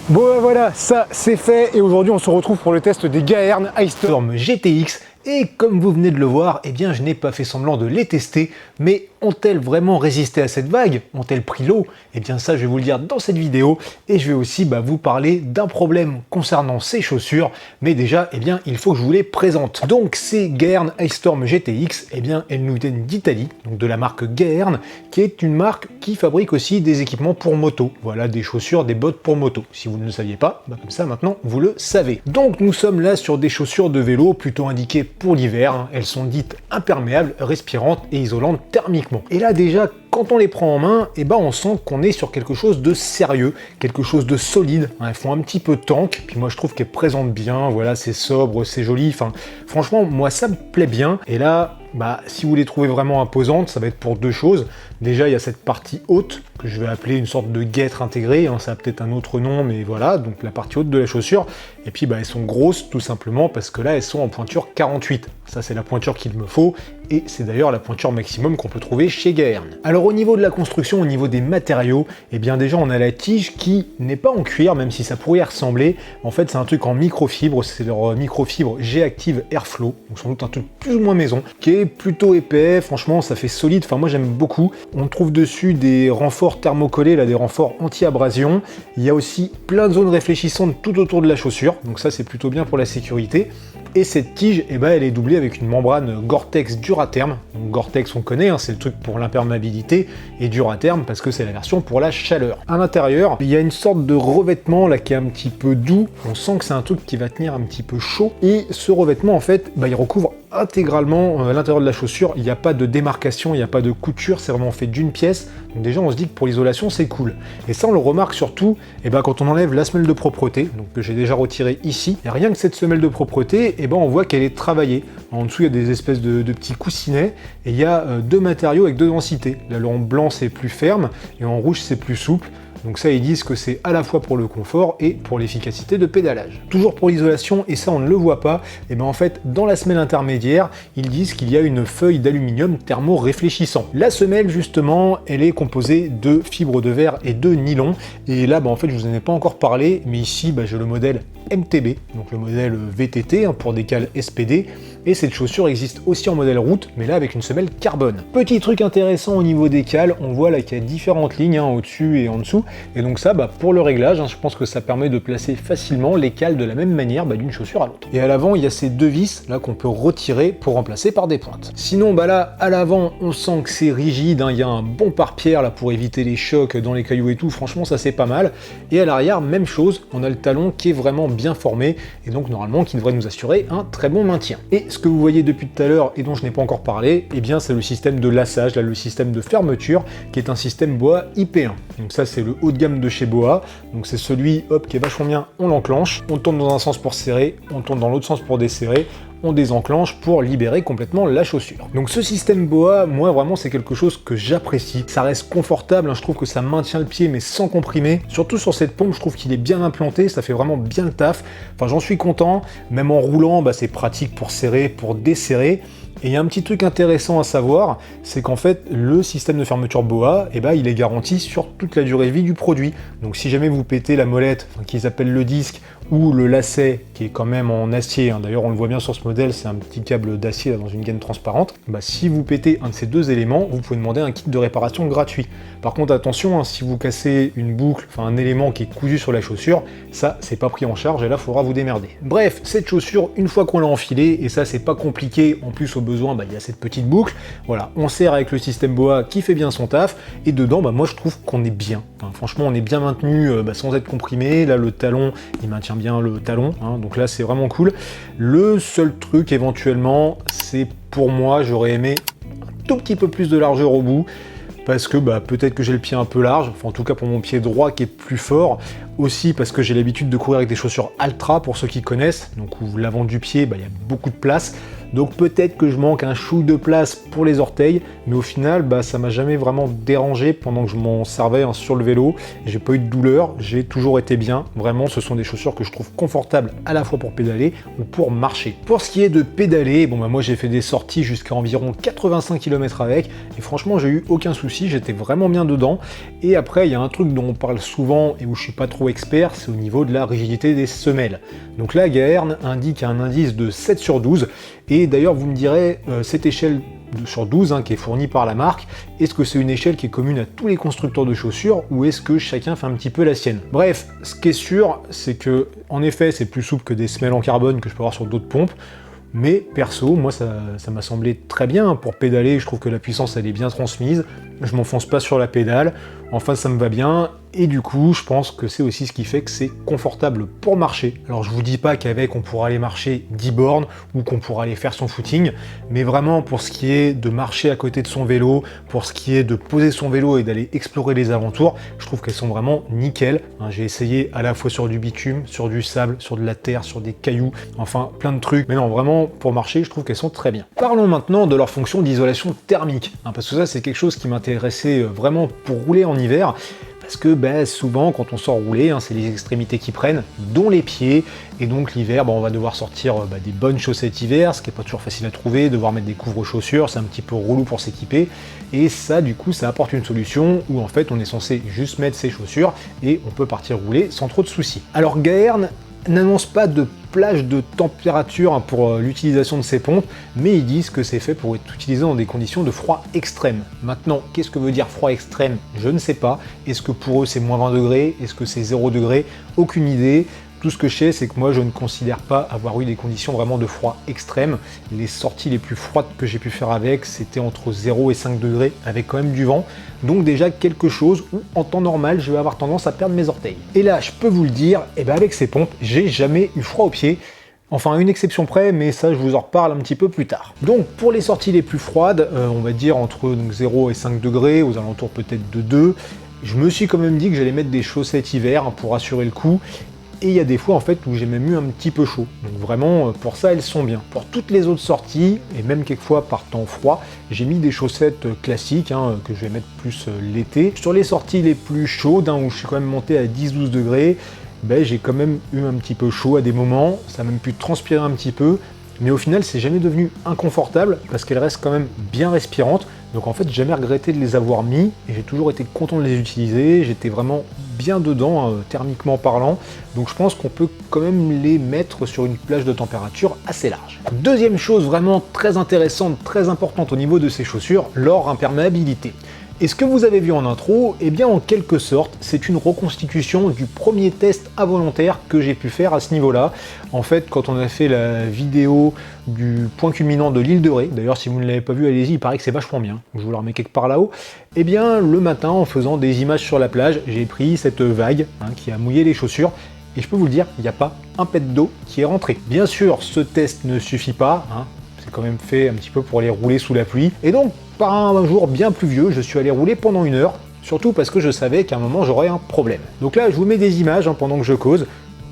Bon ben voilà, ça c'est fait et aujourd'hui on se retrouve pour le test des Gaerne Ice Storm GTX. Et comme vous venez de le voir, eh bien je n'ai pas fait semblant de les tester, mais ont-elles vraiment résisté à cette vague? Ont-elles pris l'eau? Eh bien ça je vais vous le dire dans cette vidéo, et je vais aussi vous parler d'un problème concernant ces chaussures, mais déjà, eh bien il faut que je vous les présente. Donc ces Gaerne Ice Storm GTX, eh bien elles nous viennent d'Italie, donc de la marque Gaerne, qui est une marque qui fabrique aussi des équipements pour moto. Voilà, des chaussures, des bottes pour moto. Si vous ne le saviez pas, comme ça maintenant vous le savez. Donc nous sommes là sur des chaussures de vélo plutôt indiquées pour l'hiver. Elles sont dites imperméables, respirantes et isolantes thermiquement. Et là déjà, quand on les prend en main, on sent qu'on est sur quelque chose de sérieux, quelque chose de solide. Elles font un petit peu tank, puis moi je trouve qu'elles présentent bien, voilà, c'est sobre, c'est joli, franchement, moi ça me plaît bien. Et là, si vous les trouvez vraiment imposantes, ça va être pour deux choses. Déjà, il y a cette partie haute, que je vais appeler une sorte de guêtre intégrée, ça a peut-être un autre nom, mais voilà, donc la partie haute de la chaussure. Et puis, elles sont grosses, tout simplement, parce que là, elles sont en pointure 48. Ça, c'est la pointure qu'il me faut, et c'est d'ailleurs la pointure maximum qu'on peut trouver chez Gaerne. Alors, au niveau de la construction, au niveau des matériaux, déjà, on a la tige qui n'est pas en cuir, même si ça pourrait y ressembler. En fait, c'est un truc en microfibre, c'est leur microfibre G-Active Airflow, donc sans doute un truc plus ou moins maison, qui est plutôt épais, franchement, ça fait solide, moi j'aime beaucoup. On trouve dessus des renforts thermocollés, là, des renforts anti-abrasion. Il y a aussi plein de zones réfléchissantes tout autour de la chaussure, donc ça c'est plutôt bien pour la sécurité. Et cette tige, elle est doublée avec une membrane Gore-Tex Duraterm. Donc Gore-Tex on connaît, c'est le truc pour l'imperméabilité, et Duraterm parce que c'est la version pour la chaleur. À l'intérieur, il y a une sorte de revêtement là qui est un petit peu doux, on sent que c'est un truc qui va tenir un petit peu chaud, et ce revêtement en fait, il recouvre intégralement à l'intérieur de la chaussure, il n'y a pas de démarcation, il n'y a pas de couture, c'est vraiment fait d'une pièce, donc déjà on se dit que pour l'isolation c'est cool. Et ça on le remarque surtout quand on enlève la semelle de propreté, donc que j'ai déjà retiré ici, et rien que cette semelle de propreté, on voit qu'elle est travaillée. En dessous il y a des espèces de petits coussinets, et il y a deux matériaux avec deux densités. Là en blanc c'est plus ferme, et en rouge c'est plus souple. Donc ça, ils disent que c'est à la fois pour le confort et pour l'efficacité de pédalage. Toujours pour l'isolation, et ça on ne le voit pas, en fait, dans la semelle intermédiaire, ils disent qu'il y a une feuille d'aluminium thermo-réfléchissant. La semelle, justement, elle est composée de fibres de verre et de nylon. Et là, en fait, je vous en ai pas encore parlé, mais ici, j'ai le modèle MTB, donc le modèle VTT, pour des cales SPD. Et cette chaussure existe aussi en modèle route, mais là avec une semelle carbone. Petit truc intéressant au niveau des cales, on voit là qu'il y a différentes lignes au-dessus et en dessous, et donc ça, pour le réglage, je pense que ça permet de placer facilement les cales de la même manière d'une chaussure à l'autre. Et à l'avant, il y a ces deux vis là qu'on peut retirer pour remplacer par des pointes. Sinon, là, à l'avant, on sent que c'est rigide, il y a un bon pare-pierre là pour éviter les chocs dans les cailloux et tout, franchement ça c'est pas mal. Et à l'arrière, même chose, on a le talon qui est vraiment bien formé, et donc normalement qui devrait nous assurer un très bon maintien. Et ce que vous voyez depuis tout à l'heure et dont je n'ai pas encore parlé, c'est le système de lassage, là, le système de fermeture, qui est un système BOA IP1. Donc ça c'est le haut de gamme de chez BOA, donc c'est celui qui est vachement bien, on l'enclenche, on tourne dans un sens pour serrer, on tourne dans l'autre sens pour desserrer, on désenclenche pour libérer complètement la chaussure. Donc ce système BOA, moi vraiment c'est quelque chose que j'apprécie. Ça reste confortable, je trouve que ça maintient le pied mais sans comprimer. Surtout sur cette pompe, je trouve qu'il est bien implanté, ça fait vraiment bien le taf. J'en suis content, même en roulant, c'est pratique pour serrer, pour desserrer. Et il y a un petit truc intéressant à savoir, c'est qu'en fait, le système de fermeture BOA, il est garanti sur toute la durée de vie du produit. Donc si jamais vous pétez la molette, qu'ils appellent le disque, ou le lacet, qui est quand même en acier, d'ailleurs on le voit bien sur ce modèle, c'est un petit câble d'acier dans une gaine transparente, si vous pétez un de ces deux éléments, vous pouvez demander un kit de réparation gratuit. Par contre attention, si vous cassez une boucle, un élément qui est cousu sur la chaussure, ça c'est pas pris en charge et là il faudra vous démerder. Bref, cette chaussure, une fois qu'on l'a enfilée, et ça c'est pas compliqué, en plus au besoin il y a cette petite boucle, voilà, on serre avec le système BOA qui fait bien son taf, et dedans moi je trouve qu'on est bien, franchement on est bien maintenu sans être comprimé, là le talon il maintient bien le talon, donc là c'est vraiment cool. Le seul truc éventuellement, c'est pour moi, j'aurais aimé un tout petit peu plus de largeur au bout, parce que peut-être que j'ai le pied un peu large, en tout cas pour mon pied droit qui est plus fort, aussi parce que j'ai l'habitude de courir avec des chaussures Altra pour ceux qui connaissent, donc où l'avant du pied, il y a beaucoup de place. Donc peut-être que je manque un chou de place pour les orteils, mais au final, ça m'a jamais vraiment dérangé pendant que je m'en servais sur le vélo. J'ai pas eu de douleur, j'ai toujours été bien. Vraiment, ce sont des chaussures que je trouve confortables à la fois pour pédaler ou pour marcher. Pour ce qui est de pédaler, moi j'ai fait des sorties jusqu'à environ 85 km avec, et franchement j'ai eu aucun souci, j'étais vraiment bien dedans. Et après, il y a un truc dont on parle souvent et où je suis pas trop expert, c'est au niveau de la rigidité des semelles. Donc là, Gaerne indique un indice de 7 sur 12, et d'ailleurs vous me direz, cette échelle sur 12 qui est fournie par la marque, est-ce que c'est une échelle qui est commune à tous les constructeurs de chaussures ou est-ce que chacun fait un petit peu la sienne? Bref, ce qui est sûr, c'est que en effet c'est plus souple que des semelles en carbone que je peux avoir sur d'autres pompes, mais perso, moi ça m'a semblé très bien pour pédaler. Je trouve que la puissance elle est bien transmise, je m'enfonce pas sur la pédale, enfin ça me va bien, et du coup je pense que c'est aussi ce qui fait que c'est confortable pour marcher. Alors je vous dis pas qu'avec on pourra aller marcher 10 bornes ou qu'on pourra aller faire son footing, mais vraiment pour ce qui est de marcher à côté de son vélo, pour ce qui est de poser son vélo et d'aller explorer les alentours, je trouve qu'elles sont vraiment nickel. J'ai essayé à la fois sur du bitume, sur du sable, sur de la terre, sur des cailloux, enfin plein de trucs, mais non vraiment pour marcher je trouve qu'elles sont très bien. Parlons maintenant de leur fonction d'isolation thermique, parce que ça c'est quelque chose qui m'intéressait vraiment pour rouler en hiver. Parce que souvent quand on sort rouler, c'est les extrémités qui prennent, dont les pieds, et donc l'hiver on va devoir sortir des bonnes chaussettes hiver, ce qui n'est pas toujours facile à trouver, devoir mettre des couvre-chaussures, c'est un petit peu relou pour s'équiper, et ça du coup ça apporte une solution où en fait on est censé juste mettre ses chaussures et on peut partir rouler sans trop de soucis. Alors Gaerne n'annonce pas de plage de température pour l'utilisation de ces pompes, mais ils disent que c'est fait pour être utilisé dans des conditions de froid extrême. Maintenant, qu'est-ce que veut dire froid extrême? Je ne sais pas. Est-ce que pour eux c'est moins 20 degrés? Est-ce que c'est 0 degré? Aucune idée. Tout ce que je sais, c'est que moi, je ne considère pas avoir eu des conditions vraiment de froid extrême. Les sorties les plus froides que j'ai pu faire avec, c'était entre 0 et 5 degrés, avec quand même du vent. Donc déjà quelque chose où, en temps normal, je vais avoir tendance à perdre mes orteils. Et là, je peux vous le dire, avec ces pompes, j'ai jamais eu froid aux pieds. Enfin, à une exception près, mais ça, je vous en reparle un petit peu plus tard. Donc, pour les sorties les plus froides, on va dire entre 0 et 5 degrés, aux alentours peut-être de 2, je me suis quand même dit que j'allais mettre des chaussettes hiver pour assurer le coup. Et il y a des fois en fait où j'ai même eu un petit peu chaud. Donc vraiment pour ça elles sont bien. Pour toutes les autres sorties, et même quelquefois par temps froid, j'ai mis des chaussettes classiques que je vais mettre plus l'été. Sur les sorties les plus chaudes, où je suis quand même monté à 10-12 degrés, j'ai quand même eu un petit peu chaud à des moments, ça a même pu transpirer un petit peu, mais au final c'est jamais devenu inconfortable parce qu'elles restent quand même bien respirantes. Donc en fait, j'ai jamais regretté de les avoir mis et j'ai toujours été content de les utiliser. J'étais vraiment bien dedans, thermiquement parlant. Donc je pense qu'on peut quand même les mettre sur une plage de température assez large. Deuxième chose vraiment très intéressante, très importante au niveau de ces chaussures, leur imperméabilité. Et ce que vous avez vu en intro, en quelque sorte, c'est une reconstitution du premier test involontaire que j'ai pu faire à ce niveau-là. En fait, quand on a fait la vidéo du point culminant de l'île de Ré, d'ailleurs si vous ne l'avez pas vu, allez-y, il paraît que c'est vachement bien, je vous la remets quelque part là-haut, le matin, en faisant des images sur la plage, j'ai pris cette vague qui a mouillé les chaussures, et je peux vous le dire, il n'y a pas un pet d'eau qui est rentré. Bien sûr, ce test ne suffit pas, c'est quand même fait un petit peu pour aller rouler sous la pluie, et donc, par un jour bien pluvieux, je suis allé rouler pendant 1 heure, surtout parce que je savais qu'à un moment j'aurais un problème. Donc là, je vous mets des images pendant que je cause.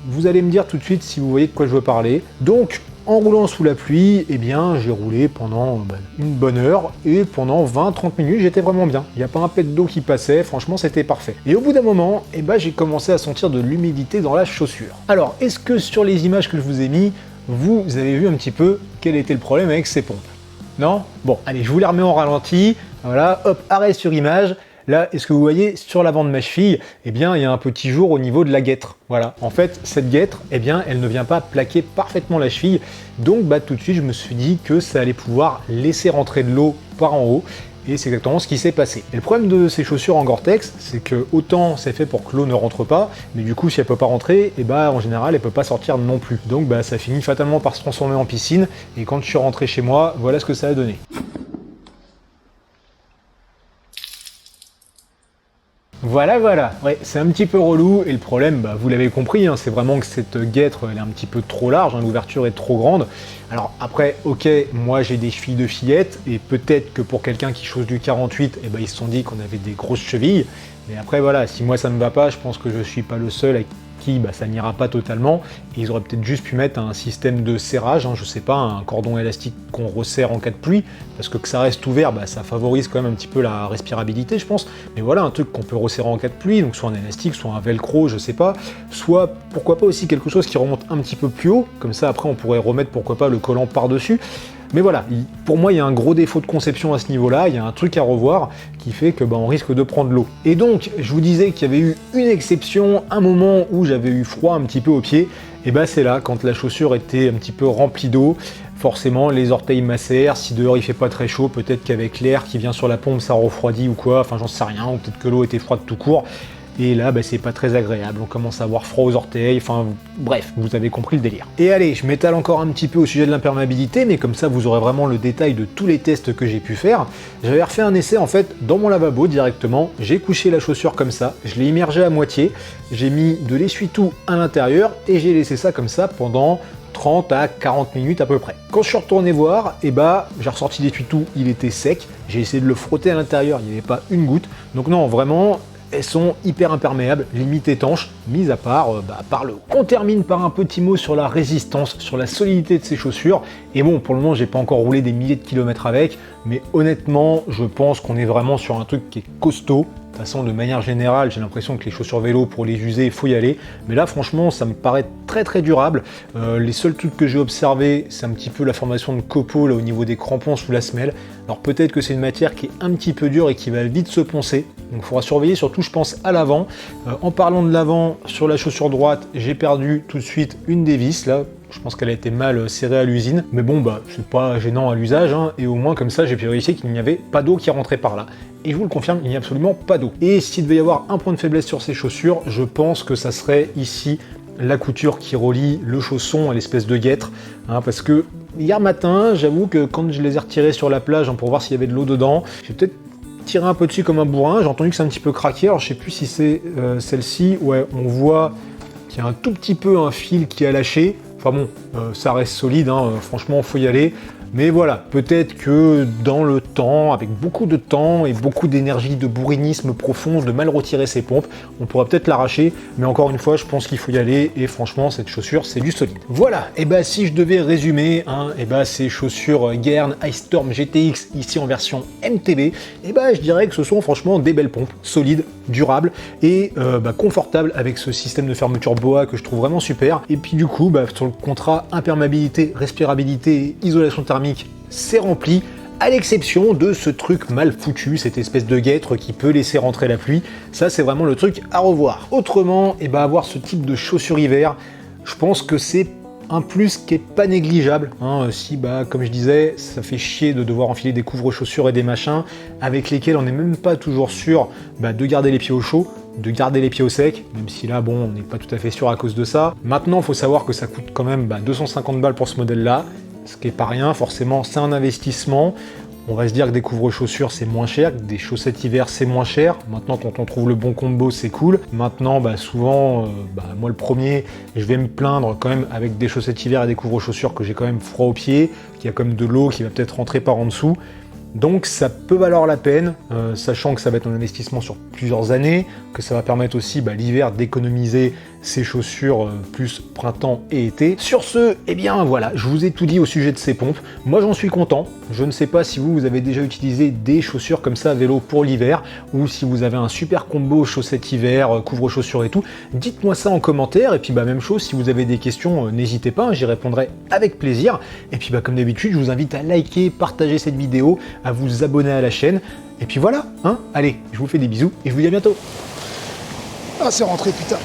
Vous allez me dire tout de suite si vous voyez de quoi je veux parler. Donc, en roulant sous la pluie, j'ai roulé pendant une bonne heure et pendant 20-30 minutes, j'étais vraiment bien. Il n'y a pas un pet d'eau qui passait, franchement, c'était parfait. Et au bout d'un moment, j'ai commencé à sentir de l'humidité dans la chaussure. Alors, est-ce que sur les images que je vous ai mis, vous avez vu un petit peu quel était le problème avec ces pompes? Non? Bon, allez, je vous les remets en ralenti. Voilà, hop, arrêt sur image. Là, est-ce que vous voyez sur l'avant de ma cheville, il y a un petit jour au niveau de la guêtre. Voilà, en fait, cette guêtre, elle ne vient pas plaquer parfaitement la cheville. Donc, tout de suite, je me suis dit que ça allait pouvoir laisser rentrer de l'eau par en haut. Et c'est exactement ce qui s'est passé. Et le problème de ces chaussures en Gore-Tex, c'est que autant c'est fait pour que l'eau ne rentre pas, mais du coup si elle peut pas rentrer, en général elle peut pas sortir non plus. Donc ça finit fatalement par se transformer en piscine, et quand je suis rentré chez moi, voilà ce que ça a donné. Voilà, ouais, c'est un petit peu relou, et le problème, vous l'avez compris, c'est vraiment que cette guêtre, elle est un petit peu trop large, l'ouverture est trop grande. Alors après, ok, moi j'ai des chevilles de fillette, et peut-être que pour quelqu'un qui chausse du 48, ils se sont dit qu'on avait des grosses chevilles, mais après voilà, si moi ça me va pas, je pense que je suis pas le seul partie, bah, ça n'ira pas totalement. Et ils auraient peut-être juste pu mettre un système de serrage, hein, je sais pas, un cordon élastique qu'on resserre en cas de pluie, parce que ça reste ouvert, bah, ça favorise quand même un petit peu la respirabilité, je pense. Mais voilà, un truc qu'on peut resserrer en cas de pluie, donc soit un élastique, soit un velcro, je sais pas. Soit, pourquoi pas aussi quelque chose qui remonte un petit peu plus haut, comme ça après on pourrait remettre, pourquoi pas, le collant par-dessus. Mais voilà, pour moi, il y a un gros défaut de conception à ce niveau-là, il y a un truc à revoir qui fait que on risque de prendre l'eau. Et donc, je vous disais qu'il y avait eu une exception, un moment où j'avais eu froid un petit peu aux pieds, et c'est là, quand la chaussure était un petit peu remplie d'eau, forcément les orteils macèrent, si dehors il fait pas très chaud, peut-être qu'avec l'air qui vient sur la pompe ça refroidit ou quoi, enfin j'en sais rien, ou peut-être que l'eau était froide tout court. Et là, c'est pas très agréable, on commence à avoir froid aux orteils, enfin bref, vous avez compris le délire. Et allez, je m'étale encore un petit peu au sujet de l'imperméabilité, mais comme ça vous aurez vraiment le détail de tous les tests que j'ai pu faire. J'avais refait un essai en fait dans mon lavabo directement, j'ai couché la chaussure comme ça, je l'ai immergée à moitié, j'ai mis de l'essuie-tout à l'intérieur et j'ai laissé ça comme ça pendant 30 à 40 minutes à peu près. Quand je suis retourné voir, j'ai ressorti l'essuie-tout, il était sec, j'ai essayé de le frotter à l'intérieur, il n'y avait pas une goutte, donc non, vraiment, elles sont hyper imperméables, limite étanches, mis à part par le haut. On termine par un petit mot sur la résistance, sur la solidité de ces chaussures. Et bon, pour le moment, j'ai pas encore roulé des milliers de kilomètres avec, mais honnêtement, je pense qu'on est vraiment sur un truc qui est costaud. De toute façon, de manière générale, j'ai l'impression que les chaussures vélo, pour les user, il faut y aller. Mais là, franchement, ça me paraît très très durable. Les seuls trucs que j'ai observés, c'est un petit peu la formation de copeaux là, au niveau des crampons sous la semelle. Alors peut-être que c'est une matière qui est un petit peu dure et qui va vite se poncer. Donc il faudra surveiller, surtout je pense à l'avant. En parlant de l'avant, sur la chaussure droite, j'ai perdu tout de suite une des vis là. Je pense qu'elle a été mal serrée à l'usine, mais bon, c'est pas gênant à l'usage, hein, et au moins comme ça, j'ai pu vérifier qu'il n'y avait pas d'eau qui rentrait par là. Et je vous le confirme, il n'y a absolument pas d'eau. Et s'il devait y avoir un point de faiblesse sur ces chaussures, je pense que ça serait ici la couture qui relie le chausson à l'espèce de guêtre, hein, parce que hier matin, j'avoue que quand je les ai retirées sur la plage pour voir s'il y avait de l'eau dedans, j'ai peut-être tiré un peu dessus comme un bourrin, j'ai entendu que c'est un petit peu craqué, alors je sais plus si c'est celle-ci, ouais, on voit qu'il y a un tout petit peu un fil qui a lâché. Enfin bon, ça reste solide, hein, franchement, faut y aller. Mais voilà, peut-être que dans le temps, avec beaucoup de temps et beaucoup d'énergie, de bourrinisme profond, de mal retirer ses pompes, on pourra peut-être l'arracher. Mais encore une fois, je pense qu'il faut y aller. Et franchement, cette chaussure, c'est du solide. Voilà, et si je devais résumer, ces chaussures Gaern Ice Storm GTX, ici en version MTB, je dirais que ce sont franchement des belles pompes, solides, durables et confortables avec ce système de fermeture BOA que je trouve vraiment super. Et puis du coup, sur le contrat imperméabilité, respirabilité, isolation thermique, c'est rempli, à l'exception de ce truc mal foutu, cette espèce de guêtre qui peut laisser rentrer la pluie. Ça, c'est vraiment le truc à revoir. Autrement, avoir ce type de chaussures hiver, je pense que c'est un plus qui est pas négligeable, hein, si comme je disais, ça fait chier de devoir enfiler des couvre-chaussures et des machins avec lesquels on n'est même pas toujours sûr de garder les pieds au chaud, de garder les pieds au sec, même si là on n'est pas tout à fait sûr à cause de ça. Maintenant, il faut savoir que ça coûte quand même 250 balles pour ce modèle-là, ce qui est pas rien, forcément c'est un investissement. On va se dire que des couvre-chaussures c'est moins cher, que des chaussettes hiver c'est moins cher. Maintenant quand on trouve le bon combo c'est cool. Maintenant souvent, moi le premier, je vais me plaindre quand même avec des chaussettes hiver et des couvre-chaussures que j'ai quand même froid aux pieds, qu'il y a quand même de l'eau qui va peut-être rentrer par en dessous. Donc ça peut valoir la peine, sachant que ça va être un investissement sur plusieurs années, que ça va permettre aussi l'hiver d'économiser ses chaussures plus printemps et été. Sur ce, voilà, je vous ai tout dit au sujet de ces pompes. Moi j'en suis content. Je ne sais pas si vous avez déjà utilisé des chaussures comme ça à vélo pour l'hiver, ou si vous avez un super combo chaussettes hiver, couvre-chaussures et tout. Dites-moi ça en commentaire, et puis même chose, si vous avez des questions, n'hésitez pas, j'y répondrai avec plaisir. Et puis comme d'habitude, je vous invite à liker, partager cette vidéo, à vous abonner à la chaîne. Et puis voilà, allez, je vous fais des bisous et je vous dis à bientôt. Ah, c'est rentré, putain.